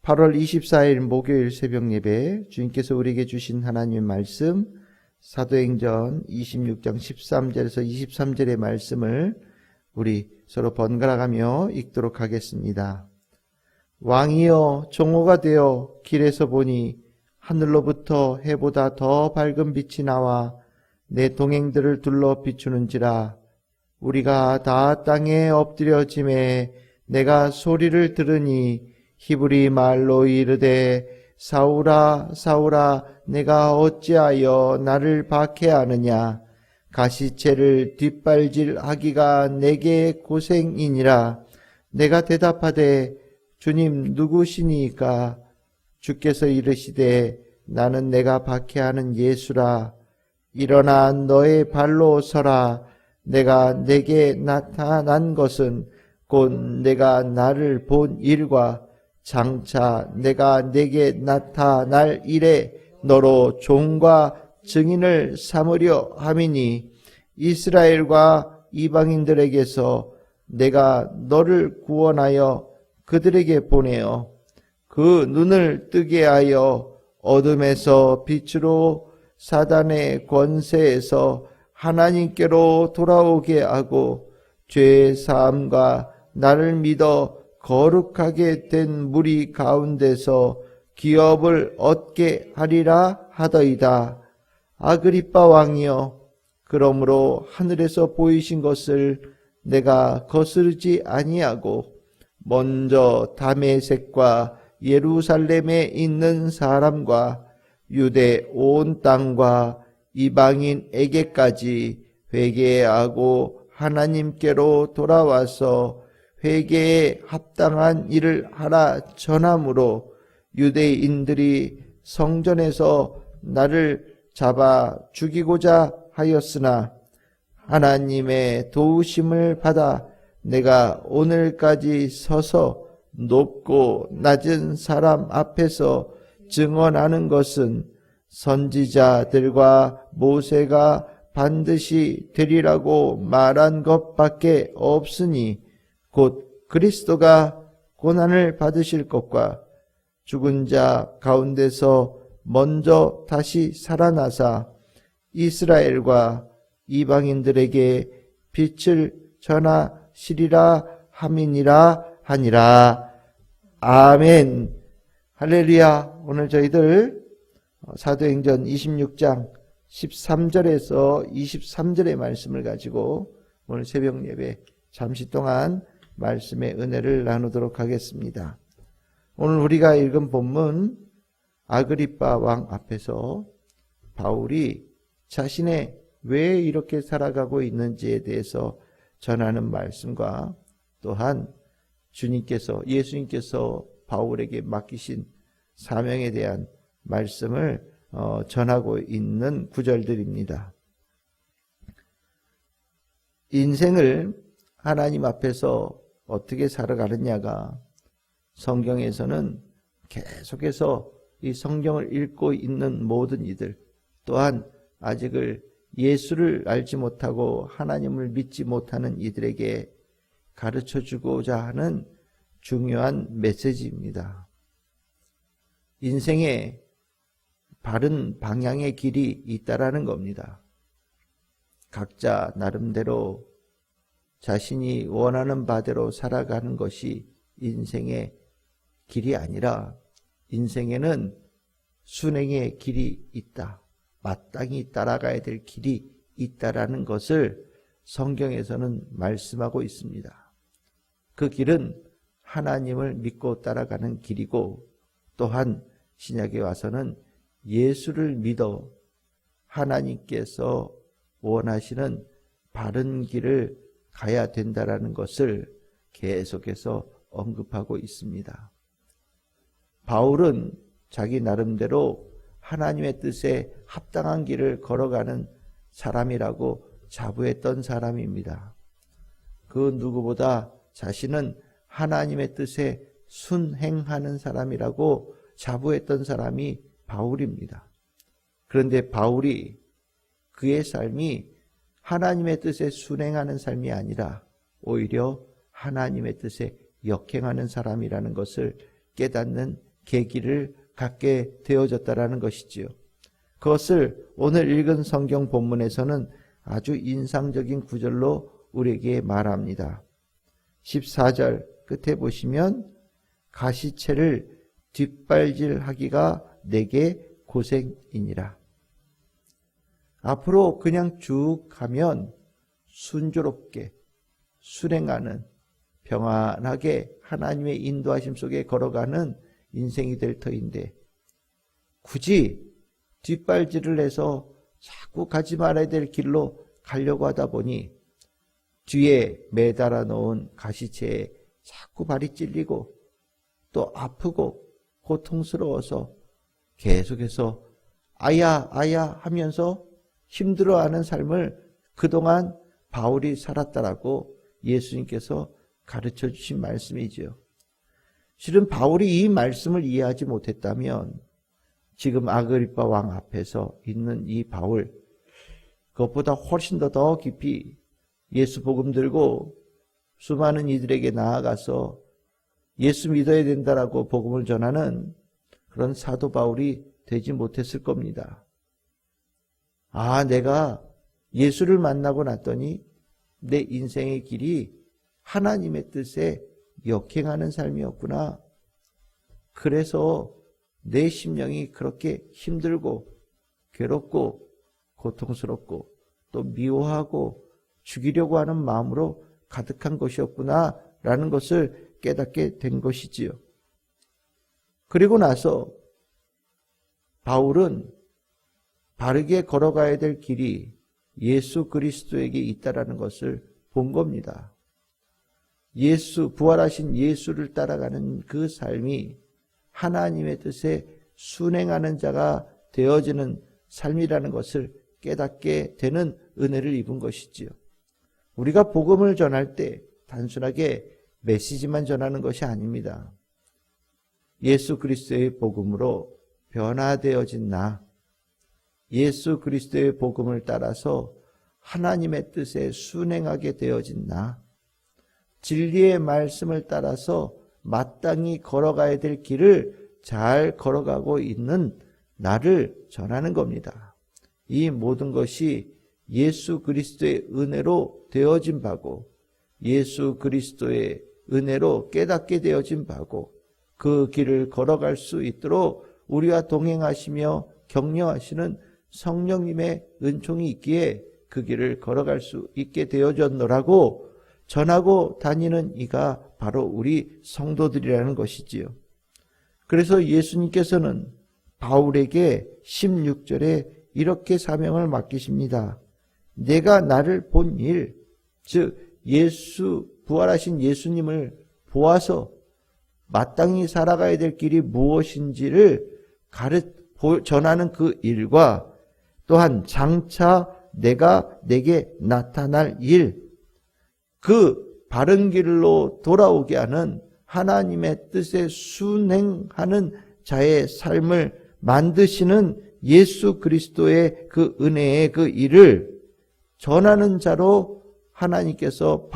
8월 24일 목요일 새벽 예배, 주님께서 우리에게 주신 하나님의 말씀 사도행전 26장 13절에서 23절의 말씀을 우리 서로 번갈아가며 읽도록 하겠습니다. 왕이여, 종호가 되어 길에서 보니 하늘로부터 해보다 더 밝은 빛이 나와 내 동행들을 둘러 비추는지라. 우리가 다 땅에 엎드려짐에 내가 소리를 들으니 히브리 말로 이르되 사울아 사울아 내가 어찌하여 나를 박해하느냐. 가시채를 뒷발질하기가 내게 고생이니라. 내가 대답하되 주님 누구시니까? 주께서 이르시되 나는 내가 박해하는 예수라. 일어나 너의 발로 서라. 내가 내게 나타난 것은 곧 내가 나를 본 일과 장차 내가 내게 나타날 일에 너로 종과 증인을 삼으려 함이니 이스라엘과 이방인들에게서 내가 너를 구원하여 그들에게 보내어 그 눈을 뜨게 하여 어둠에서 빛으로 사단의 권세에서 하나님께로 돌아오게 하고 죄 사함과 나를 믿어 거룩하게 된 무리 가운데서 기업을 얻게 하리라 하더이다. 아그리빠 왕이여, 그러므로 하늘에서 보이신 것을 내가 거스르지 아니하고 먼저 다메섹과 예루살렘에 있는 사람과 유대 온 땅과 이방인에게까지 회개하고 하나님께로 돌아와서 회개에 합당한 일을 하라 전함으로 유대인들이 성전에서 나를 잡아 죽이고자 하였으나 하나님의 도우심을 받아 내가 오늘까지 서서 높고 낮은 사람 앞에서 증언하는 것은 선지자들과 모세가 반드시 되리라고 말한 것밖에 없으니 곧 그리스도가 고난을 받으실 것과 죽은 자 가운데서 먼저 다시 살아나사 이스라엘과 이방인들에게 빛을 전하시리라 함이니라 하니라. 아멘. 할렐루야. 오늘 저희들 사도행전 26장 13절에서 23절의 말씀을 가지고 오늘 새벽 예배 잠시 동안 말씀의 은혜를 나누도록 하겠습니다. 오늘 우리가 읽은 본문 아그리빠 왕 앞에서 바울이 자신의 왜 이렇게 살아가고 있는지에 대해서 전하는 말씀과 또한 예수님께서 바울에게 맡기신 사명에 대한 말씀을 전하고 있는 구절들입니다. 인생을 하나님 앞에서 어떻게 살아가느냐가 성경에서는 계속해서 이 성경을 읽고 있는 모든 이들, 또한 아직을 예수를 알지 못하고 하나님을 믿지 못하는 이들에게 가르쳐주고자 하는 중요한 메시지입니다. 인생에 바른 방향의 길이 있다라는 겁니다. 각자 나름대로 자신이 원하는 바대로 살아가는 것이 인생의 길이 아니라 인생에는 순행의 길이 있다. 마땅히 따라가야 될 길이 있다라는 것을 성경에서는 말씀하고 있습니다. 그 길은 하나님을 믿고 따라가는 길이고 또한 신약에 와서는 예수를 믿어 하나님께서 원하시는 바른 길을 가야 된다라는 것을 계속해서 언급하고 있습니다. 바울은 자기 나름대로 하나님의 뜻에 합당한 길을 걸어가는 사람이라고 자부했던 사람입니다. 그 누구보다 자신은 하나님의 뜻에 순행하는 사람이라고 자부했던 사람이 바울입니다. 그런데 바울이 그의 삶이 하나님의 뜻에 순행하는 삶이 아니라 오히려 하나님의 뜻에 역행하는 사람이라는 것을 깨닫는 계기를 갖게 되어졌다라는 것이지요. 그것을 오늘 읽은 성경 본문에서는 아주 인상적인 구절로 우리에게 말합니다. 14절 끝에 보시면 가시채를 뒷발질하기가 내게 고생이니라. 앞으로 그냥 쭉 가면 순조롭게 순행하는, 평안하게 하나님의 인도하심 속에 걸어가는 인생이 될 터인데, 굳이 뒷발질을 해서 자꾸 가지 말아야 될 길로 가려고 하다 보니 뒤에 매달아 놓은 가시채에 자꾸 발이 찔리고 또 아프고 고통스러워서 계속해서 아야 아야 하면서 힘들어하는 삶을 그동안 바울이 살았다라고 예수님께서 가르쳐 주신 말씀이지요. 실은 바울이 이 말씀을 이해하지 못했다면 지금 아그리파 왕 앞에서 있는 이 바울, 그것보다 훨씬 더 깊이 예수 복음 들고 수많은 이들에게 나아가서 예수 믿어야 된다라고 복음을 전하는 그런 사도 바울이 되지 못했을 겁니다. 아, 내가 예수를 만나고 났더니 내 인생의 길이 하나님의 뜻에 역행하는 삶이었구나. 그래서 내 심령이 그렇게 힘들고 괴롭고 고통스럽고 또 미워하고 죽이려고 하는 마음으로 가득한 것이었구나 라는 것을 깨닫게 된 것이지요. 그리고 나서 바울은 바르게 걸어가야 될 길이 예수 그리스도에게 있다라는 것을 본 겁니다. 예수, 부활하신 예수를 따라가는 그 삶이 하나님의 뜻에 순행하는 자가 되어지는 삶이라는 것을 깨닫게 되는 은혜를 입은 것이지요. 우리가 복음을 전할 때 단순하게 메시지만 전하는 것이 아닙니다. 예수 그리스도의 복음으로 변화되어진 나, 예수 그리스도의 복음을 따라서 하나님의 뜻에 순행하게 되어진 나, 진리의 말씀을 따라서 마땅히 걸어가야 될 길을 잘 걸어가고 있는 나를 전하는 겁니다. 이 모든 것이 예수 그리스도의 은혜로 되어진 바고, 예수 그리스도의 은혜로 깨닫게 되어진 바고, 그 길을 걸어갈 수 있도록 우리와 동행하시며 격려하시는 성령님의 은총이 있기에 그 길을 걸어갈 수 있게 되어졌노라고 전하고 다니는 이가 바로 우리 성도들이라는 것이지요. 그래서 예수님께서는 바울에게 16절에 이렇게 사명을 맡기십니다. 내가 나를 본 일, 즉 부활하신 예수님을 보아서 마땅히 살아가야 될 길이 무엇인지를 전하는 그 일과 또한 장차 내가 내게 나타날 일, 그 바른 길로 돌아오게 하는 하나님의 뜻에 순행하는 자의 삶을 만드시는 예수 그리스도의 그 은혜의 그 일을 전하는 자로 하나님께서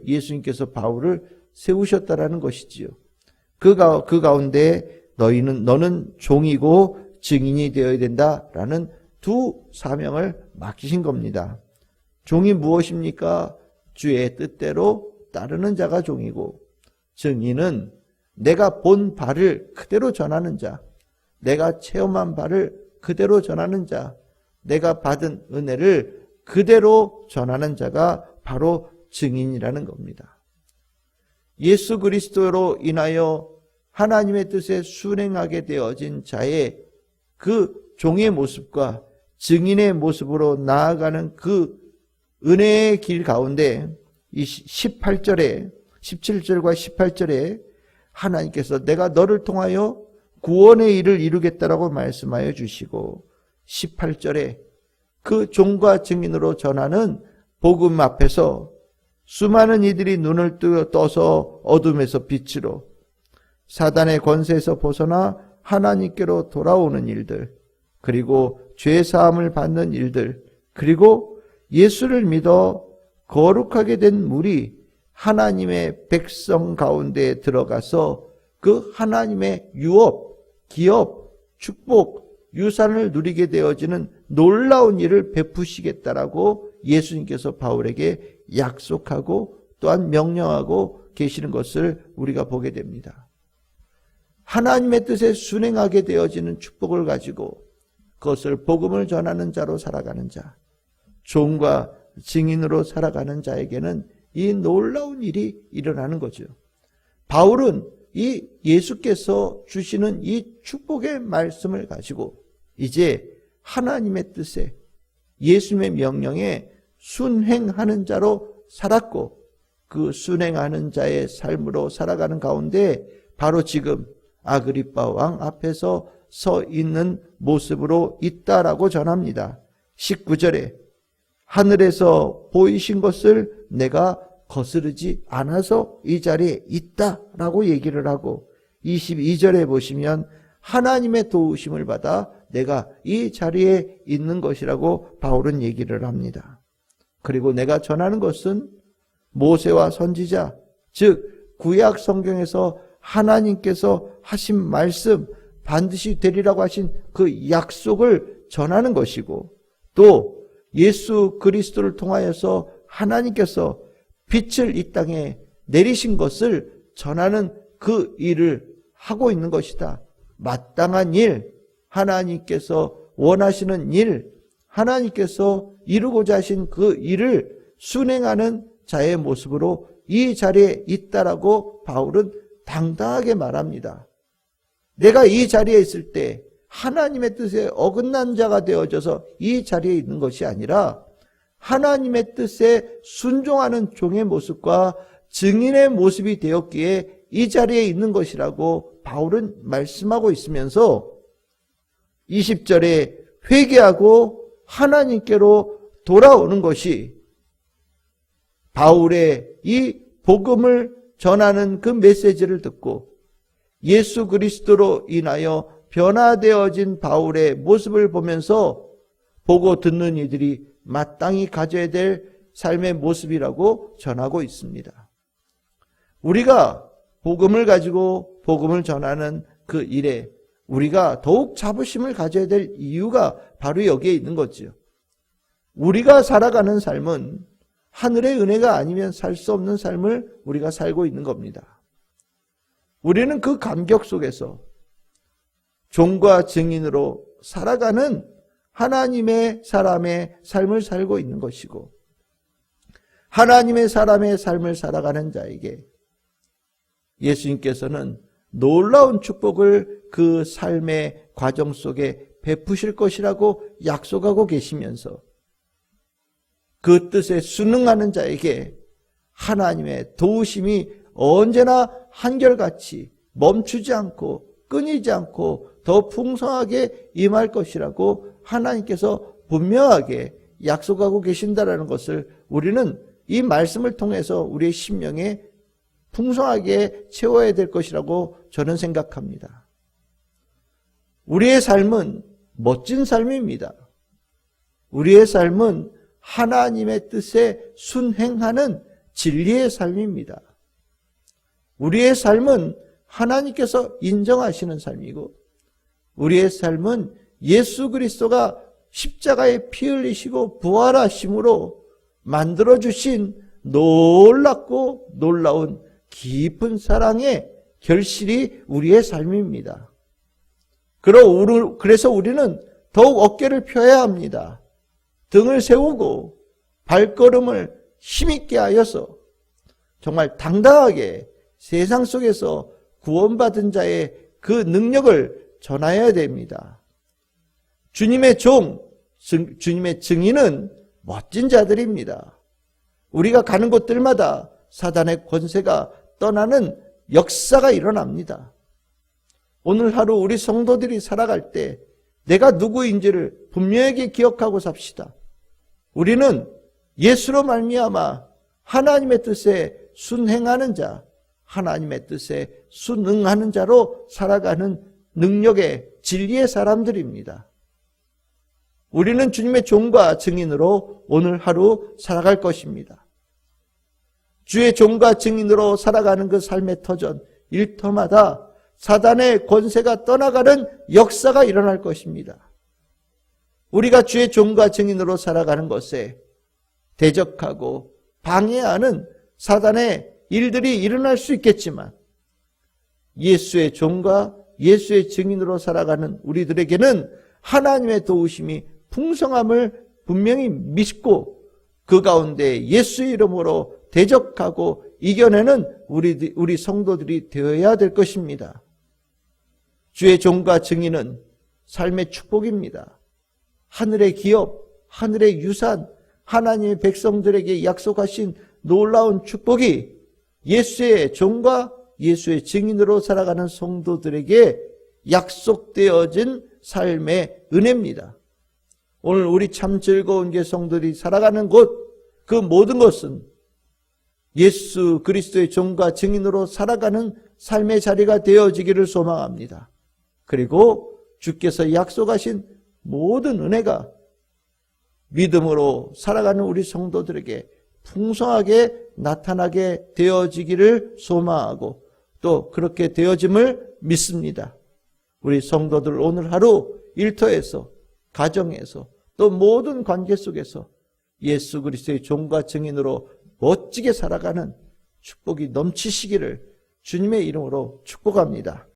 예수님께서 바울을 세우셨다라는 것이지요. 그 가운데 너는 종이고 증인이 되어야 된다라는 두 사명을 맡기신 겁니다. 종이 무엇입니까? 주의 뜻대로 따르는 자가 종이고, 증인은 내가 본 바를 그대로 전하는 자, 내가 체험한 바를 그대로 전하는 자, 내가 받은 은혜를 그대로 전하는 자가 바로 증인이라는 겁니다. 예수 그리스도로 인하여 하나님의 뜻에 순행하게 되어진 자의 그 종의 모습과 증인의 모습으로 나아가는 그 은혜의 길 가운데 이 17절과 18절에 하나님께서 내가 너를 통하여 구원의 일을 이루겠다라고 말씀하여 주시고, 18절에 그 종과 증인으로 전하는 복음 앞에서 수많은 이들이 눈을 떠서 어둠에서 빛으로, 사단의 권세에서 벗어나 하나님께로 돌아오는 일들, 그리고 죄사함을 받는 일들, 그리고 예수를 믿어 거룩하게 된 무리 하나님의 백성 가운데 들어가서 그 하나님의 유업, 기업, 축복, 유산을 누리게 되어지는 놀라운 일을 베푸시겠다라고 예수님께서 바울에게 약속하고 또한 명령하고 계시는 것을 우리가 보게 됩니다. 하나님의 뜻에 순행하게 되어지는 축복을 가지고 그것을 복음을 전하는 자로 살아가는 자, 종과 증인으로 살아가는 자에게는 이 놀라운 일이 일어나는 거죠. 바울은 이 예수께서 주시는 이 축복의 말씀을 가지고 이제 하나님의 뜻에 예수님의 명령에 순행하는 자로 살았고 그 순행하는 자의 삶으로 살아가는 가운데 바로 지금 아그리빠 왕 앞에서 서 있는 모습으로 있다라고 전합니다. 19절에 하늘에서 보이신 것을 내가 거스르지 않아서 이 자리에 있다라고 얘기를 하고 22절에 보시면 하나님의 도우심을 받아 내가 이 자리에 있는 것이라고 바울은 얘기를 합니다. 그리고 내가 전하는 것은 모세와 선지자, 즉 구약 성경에서 하나님께서 하신 말씀, 반드시 되리라고 하신 그 약속을 전하는 것이고 또 예수 그리스도를 통하여서 하나님께서 빛을 이 땅에 내리신 것을 전하는 그 일을 하고 있는 것이다. 마땅한 일, 하나님께서 원하시는 일, 하나님께서 이루고자 하신 그 일을 순행하는 자의 모습으로 이 자리에 있다라고 바울은 당당하게 말합니다. 내가 이 자리에 있을 때 하나님의 뜻에 어긋난 자가 되어져서 이 자리에 있는 것이 아니라 하나님의 뜻에 순종하는 종의 모습과 증인의 모습이 되었기에 이 자리에 있는 것이라고 바울은 말씀하고 있으면서 20절에 회개하고 하나님께로 돌아오는 것이 바울의 이 복음을 전하는 그 메시지를 듣고 예수 그리스도로 인하여 변화되어진 바울의 모습을 보면서 보고 듣는 이들이 마땅히 가져야 될 삶의 모습이라고 전하고 있습니다. 우리가 복음을 가지고 복음을 전하는 그 일에 우리가 더욱 자부심을 가져야 될 이유가 바로 여기에 있는 거죠. 우리가 살아가는 삶은 하늘의 은혜가 아니면 살 수 없는 삶을 우리가 살고 있는 겁니다. 우리는 그 감격 속에서 종과 증인으로 살아가는 하나님의 사람의 삶을 살고 있는 것이고 하나님의 사람의 삶을 살아가는 자에게 예수님께서는 놀라운 축복을 그 삶의 과정 속에 베푸실 것이라고 약속하고 계시면서 그 뜻에 순응하는 자에게 하나님의 도우심이 언제나 한결같이 멈추지 않고 끊이지 않고 더 풍성하게 임할 것이라고 하나님께서 분명하게 약속하고 계신다라는 것을 우리는 이 말씀을 통해서 우리의 심령에 풍성하게 채워야 될 것이라고 저는 생각합니다. 우리의 삶은 멋진 삶입니다. 우리의 삶은 하나님의 뜻에 순행하는 진리의 삶입니다. 우리의 삶은 하나님께서 인정하시는 삶이고 우리의 삶은 예수 그리스도가 십자가에 피 흘리시고 부활하심으로 만들어주신 놀랍고 놀라운 깊은 사랑의 결실이 우리의 삶입니다. 그래서 우리는 더욱 어깨를 펴야 합니다. 등을 세우고 발걸음을 힘있게 하여서 정말 당당하게 세상 속에서 구원받은 자의 그 능력을 전하여야 됩니다. 주님의 종, 주님의 증인은 멋진 자들입니다. 우리가 가는 곳들마다 사단의 권세가 떠나는 역사가 일어납니다. 오늘 하루 우리 성도들이 살아갈 때 내가 누구인지를 분명하게 기억하고 삽시다. 우리는 예수로 말미암아 하나님의 뜻에 순행하는 자, 하나님의 뜻에 순응하는 자로 살아가는 능력의 진리의 사람들입니다. 우리는 주님의 종과 증인으로 오늘 하루 살아갈 것입니다. 주의 종과 증인으로 살아가는 그 삶의 터전, 일터마다 사단의 권세가 떠나가는 역사가 일어날 것입니다. 우리가 주의 종과 증인으로 살아가는 것에 대적하고 방해하는 사단의 일들이 일어날 수 있겠지만 예수의 종과 예수의 증인으로 살아가는 우리들에게는 하나님의 도우심이 풍성함을 분명히 믿고 그 가운데 예수의 이름으로 대적하고 이겨내는 우리 성도들이 되어야 될 것입니다. 주의 종과 증인은 삶의 축복입니다. 하늘의 기업, 하늘의 유산, 하나님의 백성들에게 약속하신 놀라운 축복이 예수의 종과 예수의 증인으로 살아가는 성도들에게 약속되어진 삶의 은혜입니다. 오늘 우리 참 즐거운 개성들이 살아가는 곳, 그 모든 것은 예수 그리스도의 종과 증인으로 살아가는 삶의 자리가 되어지기를 소망합니다. 그리고 주께서 약속하신 모든 은혜가 믿음으로 살아가는 우리 성도들에게 풍성하게 나타나게 되어지기를 소망하고 또 그렇게 되어짐을 믿습니다. 우리 성도들 오늘 하루 일터에서, 가정에서, 또 모든 관계 속에서 예수 그리스도의 종과 증인으로 멋지게 살아가는 축복이 넘치시기를 주님의 이름으로 축복합니다.